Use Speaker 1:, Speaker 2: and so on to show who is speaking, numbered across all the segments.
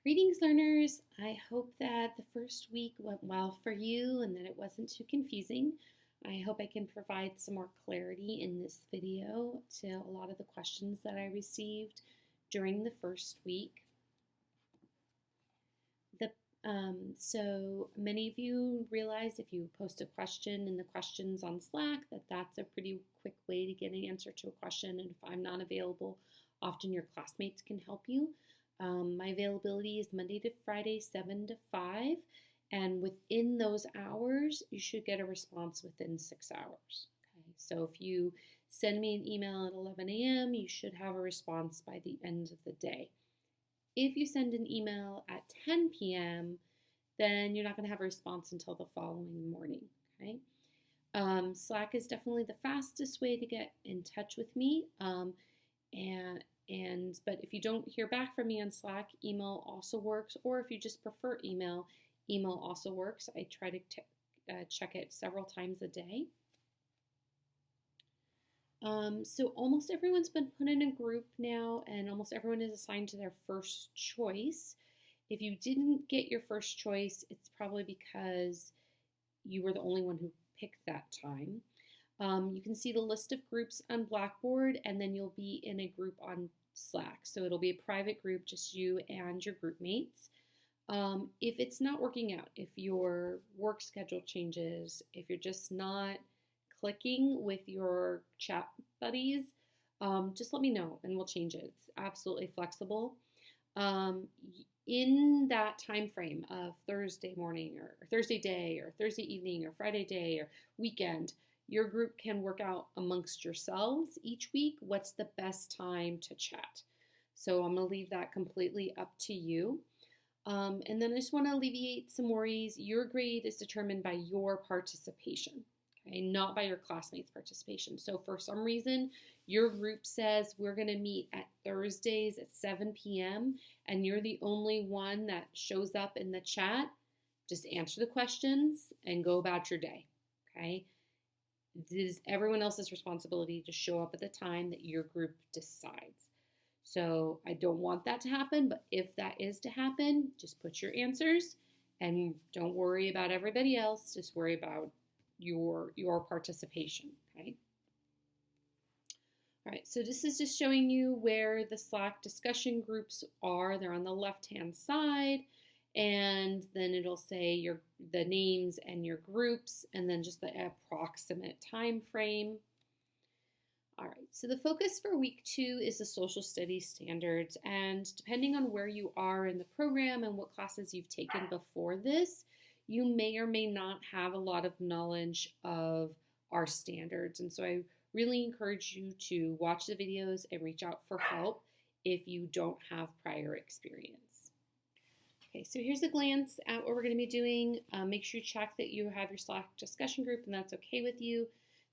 Speaker 1: Greetings, learners. I hope that the first week went well for you and that it wasn't too confusing. I hope I can provide some more clarity in this video to a lot of the questions that I received during the first week. So many of you realize if you post a question in the questions on Slack that's a pretty quick way to get an answer to a question, and if I'm not available, often your classmates can help you. My availability is Monday to Friday, 7 to 5, and within those hours, you should get a response within 6 hours. Okay, so if you send me an email at 11 a.m., you should have a response by the end of the day. If you send an email at 10 p.m., then you're not going to have a response until the following morning. Okay. Slack is definitely the fastest way to get in touch with me. But if you don't hear back from me on Slack, email also works. Or if you just prefer email, email also works. I try to check it several times a day. So almost everyone's been put in a group now, and almost everyone is assigned to their first choice. If you didn't get your first choice, it's probably because you were the only one who picked that time. You can see the list of groups on Blackboard, and then you'll be in a group on Slack. So it'll be a private group, just you and your group mates. If it's not working out, if your work schedule changes, if you're just not clicking with your chat buddies, just let me know and we'll change it. It's absolutely flexible. In that time frame of Thursday morning or Thursday day or Thursday evening or Friday day or weekend, your group can work out amongst yourselves each week what's the best time to chat. So I'm going to leave that completely up to you. And then I just want to alleviate some worries. Your grade is determined by your participation. Okay, not by your classmates' participation. So for some reason, your group says we're going to meet at Thursdays at 7 p.m. and you're the only one that shows up in the chat, just answer the questions and go about your day, okay? It is everyone else's responsibility to show up at the time that your group decides. So I don't want that to happen, but if that is to happen, just put your answers and don't worry about everybody else, just worry about your participation, okay? All right, so this is just showing you where the Slack discussion groups are. They're on the left-hand side, and then it'll say the names and your groups, and then just the approximate time frame. All right, so the focus for week 2 is the social studies standards, and depending on where you are in the program and what classes you've taken before this, you may or may not have a lot of knowledge of our standards. And so I really encourage you to watch the videos and reach out for help if you don't have prior experience. Okay, so here's a glance at what we're going to be doing. Make sure you check that you have your Slack discussion group and that's okay with you.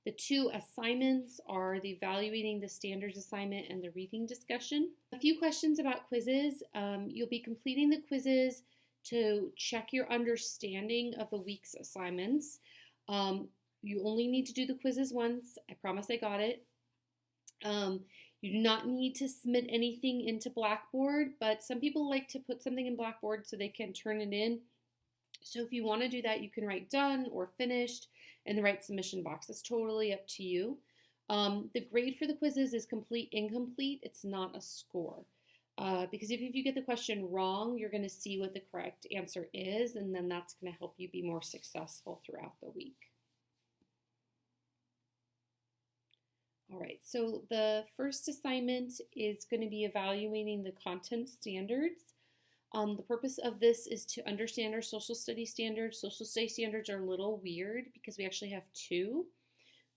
Speaker 1: The 2 assignments are the evaluating the standards assignment and the reading discussion. A few questions about quizzes. You'll be completing the quizzes to check your understanding of the week's assignments. You only need to do the quizzes once. I promise I got it. You do not need to submit anything into Blackboard, but some people like to put something in Blackboard so they can turn it in. So if you want to do that, you can write done or finished in the right submission box. It's totally up to you. The grade for the quizzes is complete, incomplete. It's not a score. Because if you get the question wrong, you're going to see what the correct answer is, and then that's going to help you be more successful throughout the week. All right, so the first assignment is going to be evaluating the content standards. The purpose of this is to understand our social studies standards. Social studies standards are a little weird because we actually have 2.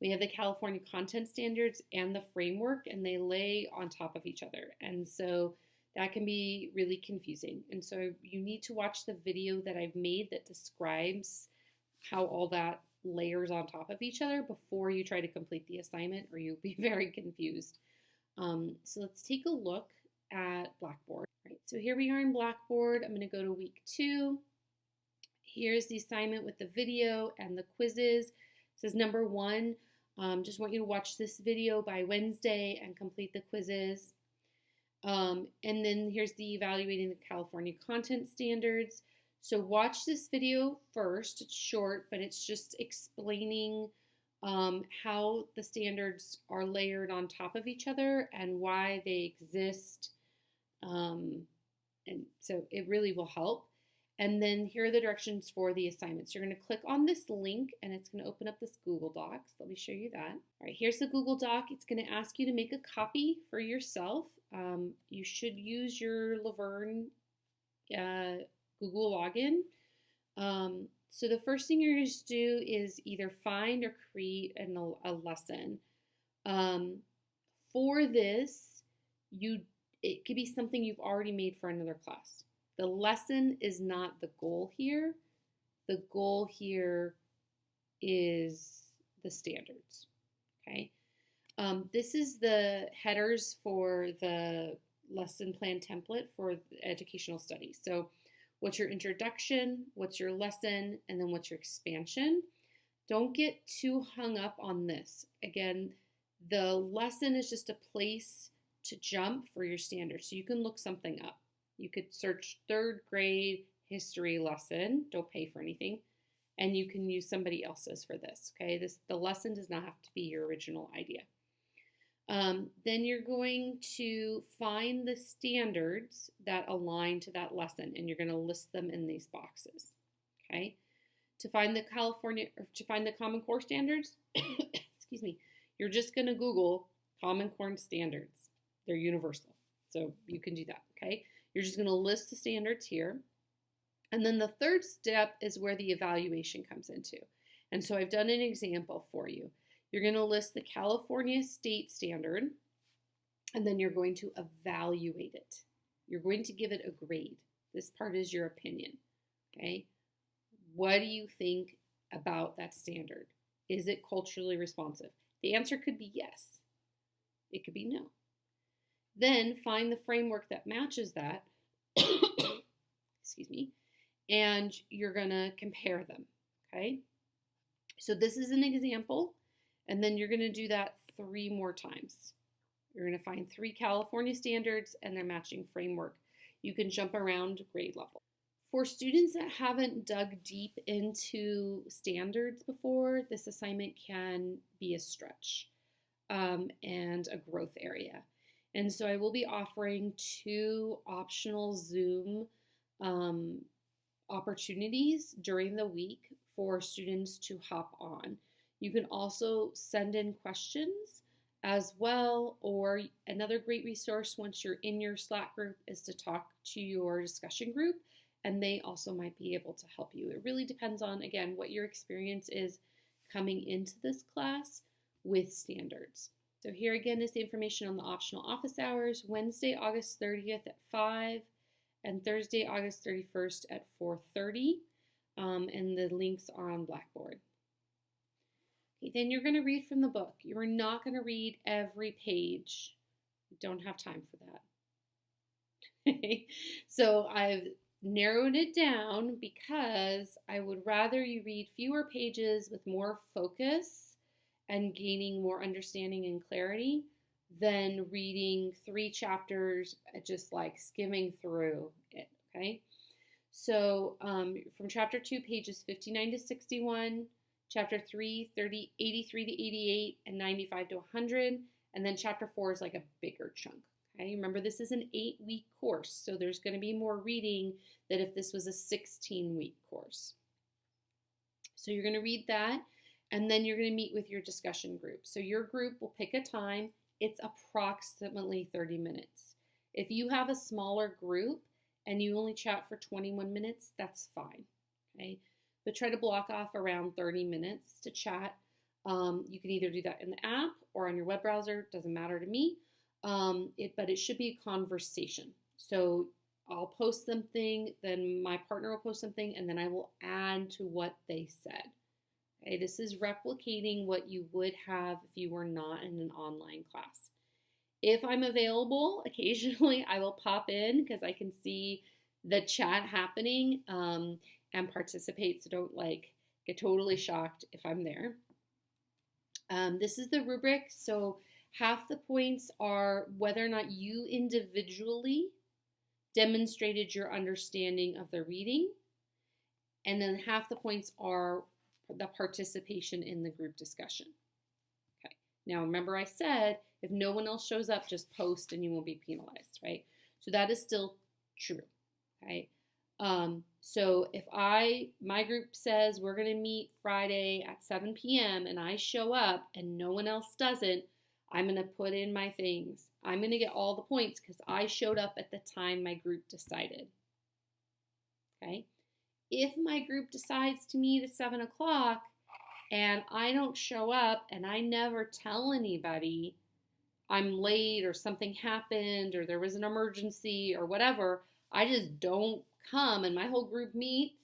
Speaker 1: We have the California content standards and the framework, and they lay on top of each other. And so that can be really confusing. And so you need to watch the video that I've made that describes how all that layers on top of each other before you try to complete the assignment, or you'll be very confused. So let's take a look at Blackboard. All right, so here we are in Blackboard. I'm going to go to week 2. Here's the assignment with the video and the quizzes. It says number 1, just want you to watch this video by Wednesday and complete the quizzes. And then here's the evaluating the California content standards. So watch this video first. It's short, but it's just explaining how the standards are layered on top of each other and why they exist. And so it really will help. And then here are the directions for the assignments. You're going to click on this link and it's going to open up this Google Docs. Let me show you that. All right, here's the Google Doc. It's going to ask you to make a copy for yourself. You should use your Laverne Google login. So the first thing you're going to do is either find or create a lesson. For this, it could be something you've already made for another class. The lesson is not the goal here. The goal here is the standards, okay? This is the headers for the lesson plan template for educational studies. So what's your introduction, what's your lesson, and then what's your expansion. Don't get too hung up on this. Again, the lesson is just a place to jump for your standards. So you can look something up. You could search 3rd grade history lesson. Don't pay for anything. And you can use somebody else's for this, okay? The lesson does not have to be your original idea. Then you're going to find the standards that align to that lesson, and you're going to list them in these boxes, okay? To find the Common Core standards, excuse me, you're just going to Google Common Core standards. They're universal, so you can do that, okay? You're just going to list the standards here. And then the third step is where the evaluation comes into. And so I've done an example for you. You're going to list the California state standard, and then you're going to evaluate it. You're going to give it a grade. This part is your opinion, okay? What do you think about that standard? Is it culturally responsive? The answer could be yes. It could be no. Then find the framework that matches that, excuse me, and you're going to compare them, okay? So this is an example, and then you're going to do that 3 more times. You're going to find 3 California standards and their matching framework. You can jump around grade level. For students that haven't dug deep into standards before, this assignment can be a stretch and a growth area. And so I will be offering 2 optional Zoom opportunities during the week for students to hop on. You can also send in questions as well, or another great resource once you're in your Slack group is to talk to your discussion group, and they also might be able to help you. It really depends on, again, what your experience is coming into this class with standards. So here again is the information on the optional office hours, Wednesday, August 30th at 5, and Thursday, August 31st at 4:30, and the links are on Blackboard. Okay, then you're going to read from the book. You are not going to read every page. You don't have time for that. So I've narrowed it down because I would rather you read fewer pages with more focus and gaining more understanding and clarity than reading 3 chapters, just like skimming through it, okay? So from chapter 2, pages 59 to 61, chapter 3, 83 to 88, and 95 to 100, and then chapter 4 is like a bigger chunk, okay? Remember, this is an 8-week course, so there's going to be more reading than if this was a 16-week course. So you're going to read that, and then you're going to meet with your discussion group. So your group will pick a time. It's approximately 30 minutes. If you have a smaller group and you only chat for 21 minutes, that's fine, okay? But try to block off around 30 minutes to chat. You can either do that in the app or on your web browser. Doesn't matter to me, but it should be a conversation. So I'll post something, then my partner will post something, and then I will add to what they said. Okay, this is replicating what you would have if you were not in an online class. If I'm available, occasionally I will pop in because I can see the chat happening and participate, so don't get totally shocked if I'm there. This is the rubric. So Half the points are whether or not you individually demonstrated your understanding of the reading. And then half the points are the participation in the group discussion. Okay. Now, remember I said, if no one else shows up, just post and you won't be penalized, right? So that is still true, okay? So if my group says we're going to meet Friday at 7 p.m. and I show up and no one else doesn't, I'm going to put in my things. I'm going to get all the points because I showed up at the time my group decided, okay? If my group decides to meet at 7 o'clock and I don't show up and I never tell anybody I'm late or something happened or there was an emergency or whatever, I just don't come and my whole group meets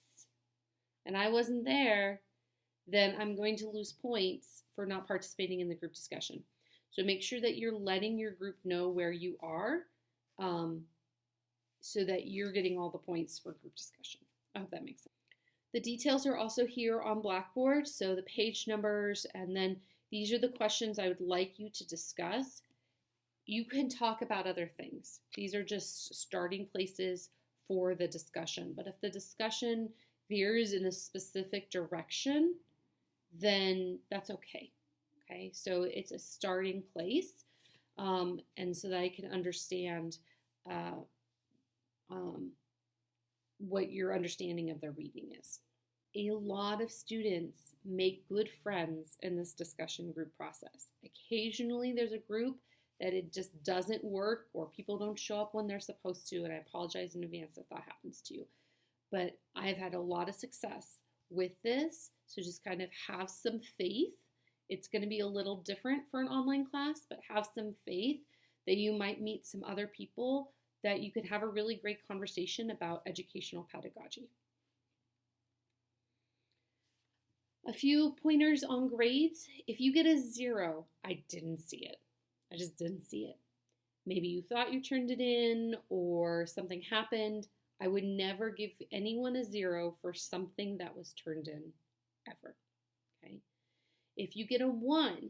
Speaker 1: and I wasn't there, then I'm going to lose points for not participating in the group discussion. So make sure that you're letting your group know where you are so that you're getting all the points for group discussion. I hope that makes sense. The details are also here on Blackboard, so the page numbers, and then these are the questions I would like you to discuss. You can talk about other things. These are just starting places for the discussion, but if the discussion veers in a specific direction, then that's okay. Okay, so it's a starting place, and so that I can understand what your understanding of the reading is. A lot of students make good friends in this discussion group process. Occasionally there's a group that it just doesn't work or people don't show up when they're supposed to, and I apologize in advance if that happens to you. But I've had a lot of success with this, so just kind of have some faith. It's going to be a little different for an online class, but have some faith that you might meet some other people that you could have a really great conversation about educational pedagogy. A few pointers on grades. If you get a 0, I didn't see it. I just didn't see it. Maybe you thought you turned it in or something happened. I would never give anyone a 0 for something that was turned in, ever. Okay. If you get a 1,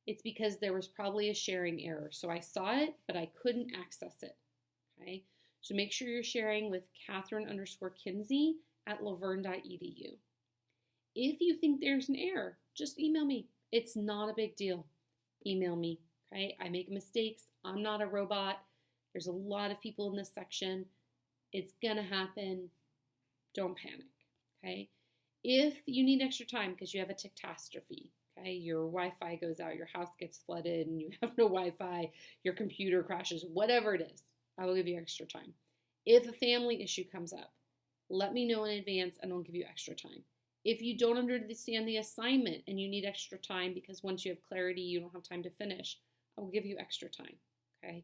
Speaker 1: it's because there was probably a sharing error. So I saw it, but I couldn't access it. Okay. So make sure you're sharing with Catherine_Kinsey at laverne.edu. If you think there's an error, just email me. It's not a big deal. Email me. Okay. I make mistakes. I'm not a robot. There's a lot of people in this section. It's gonna happen. Don't panic. Okay. If you need extra time because you have a catastrophe, okay, your Wi-Fi goes out, your house gets flooded, and you have no Wi-Fi, your computer crashes, whatever it is, I will give you extra time. If a family issue comes up, let me know in advance and I'll give you extra time. If you don't understand the assignment and you need extra time because once you have clarity, you don't have time to finish, I will give you extra time, okay?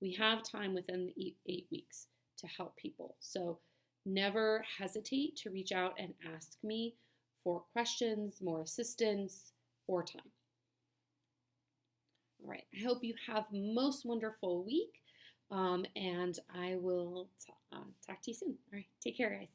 Speaker 1: We have time within the 8 weeks to help people. So never hesitate to reach out and ask me for questions, more assistance, or time. All right, I hope you have a most wonderful week, and I will talk to you soon. All right, take care, guys.